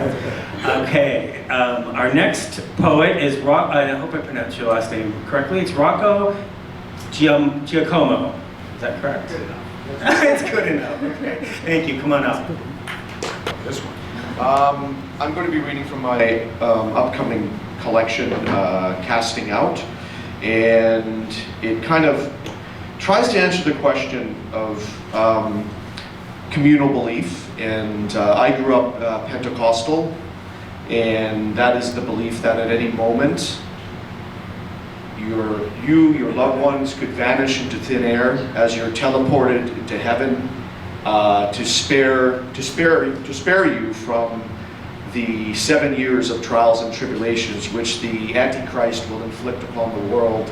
Okay, our next poet is I hope I pronounced your last name correctly. It's Rocco Giacomo. Is that correct? Good enough. It's good enough. Okay, thank you. Come on up. This one. I'm going to be reading from my upcoming collection, Casting Out, and it kind of tries to answer the question of communal belief. And I grew up Pentecostal, and that is the belief that at any moment your loved ones could vanish into thin air as you're teleported into heaven to spare you from the 7 years of trials and tribulations which the Antichrist will inflict upon the world,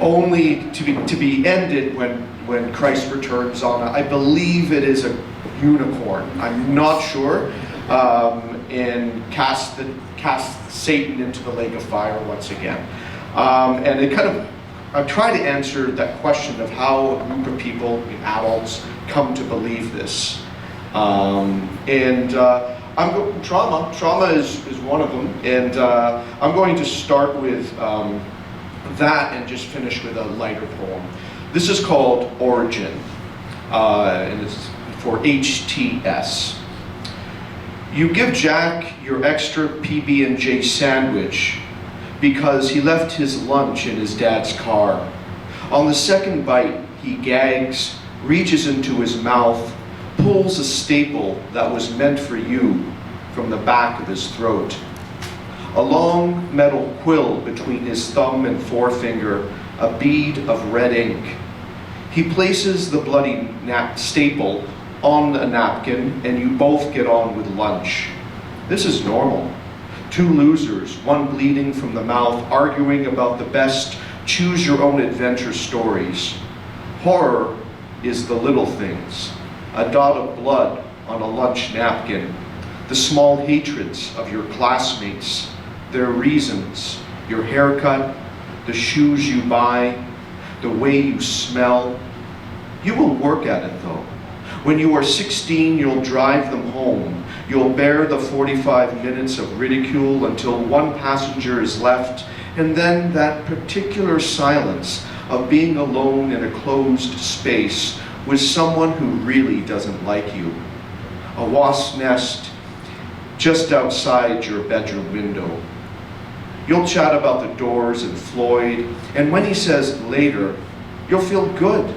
only to be ended when Christ returns on, I believe it is a unicorn, I'm not sure, and cast Satan into the lake of fire once again. And it kind of, I try to answer that question of how a group of people, adults, come to believe this. Trauma is one of them, and I'm going to start with that and just finish with a lighter poem. This is called Origin, and it's for HTS. You give Jack your extra PB&J sandwich because he left his lunch in his dad's car. On the second bite, he gags, reaches into his mouth, pulls a staple that was meant for you from the back of his throat. A long metal quill between his thumb and forefinger, a bead of red ink. He places the bloody staple on a napkin, and you both get on with lunch. This is normal. Two losers, one bleeding from the mouth, arguing about the best choose-your-own-adventure stories. Horror is the little things. A dot of blood on a lunch napkin. The small hatreds of your classmates. Their reasons. Your haircut. The shoes you buy. The way you smell. You will work at it though. When you are 16, you'll drive them home. You'll bear the 45 minutes of ridicule until one passenger is left, and then that particular silence of being alone in a closed space with someone who really doesn't like you. A wasp's nest just outside your bedroom window. You'll chat about the Doors and Floyd, and when he says later, you'll feel good.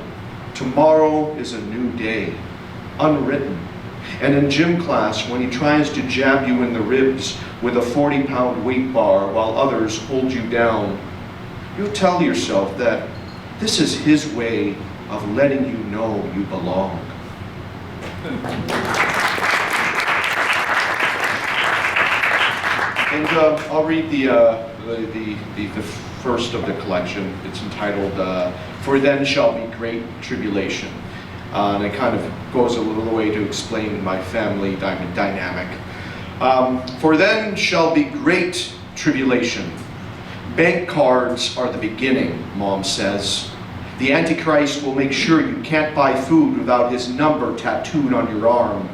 Tomorrow is a new day, unwritten. And in gym class, when he tries to jab you in the ribs with a 40-pound weight bar while others hold you down, you'll tell yourself that this is his way of letting you know you belong. And I'll read the first of the collection. It's entitled, For Then Shall Be Great Tribulation. And it kind of goes a little way to explain my family dynamic. For then shall be great tribulation. Bank cards are the beginning, Mom says. The Antichrist will make sure you can't buy food without his number tattooed on your arm.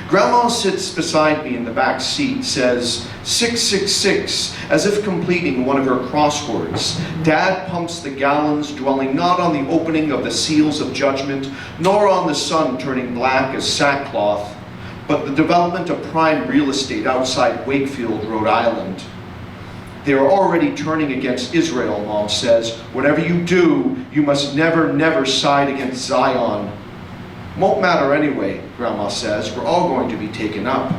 Grandma sits beside me in the back seat, says 666, as if completing one of her crosswords. Dad pumps the gallons, dwelling not on the opening of the seals of judgment, nor on the sun turning black as sackcloth, but the development of prime real estate outside Wakefield, Rhode Island. They are already turning against Israel, Mom says. Whatever you do, you must never, never side against Zion. Won't matter anyway, Grandma says. We're all going to be taken up.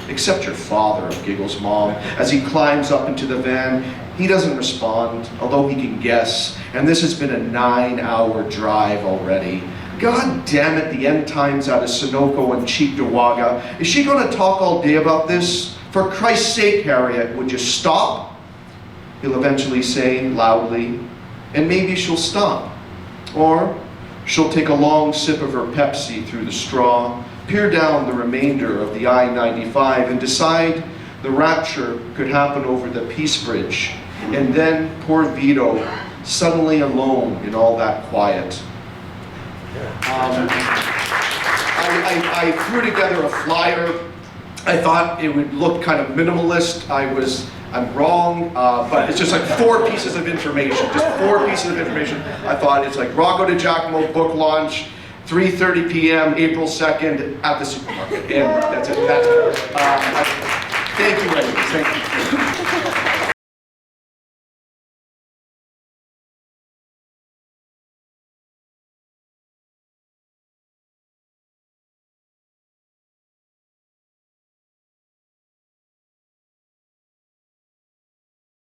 Except your father, giggles Mom. As he climbs up into the van, he doesn't respond, although he can guess. And this has been a 9-hour drive already. God damn it, the end times out of Sunoco and Cheektowaga. Is she going to talk all day about this? For Christ's sake, Harriet, would you stop? He'll eventually say loudly, and maybe she'll stop. Or she'll take a long sip of her Pepsi through the straw, peer down the remainder of the I-95 and decide the rapture could happen over the Peace Bridge, and then poor Vito, suddenly alone in all that quiet. I threw together a flyer I thought it would look kind of minimalist. I'm wrong, but it's just like 4 pieces of information, just 4 pieces of information. I thought it's like Rocco to Giacomo book launch, 3:30 p.m. April 2nd at the supermarket. And that's it. Thank you, ladies. Thank you.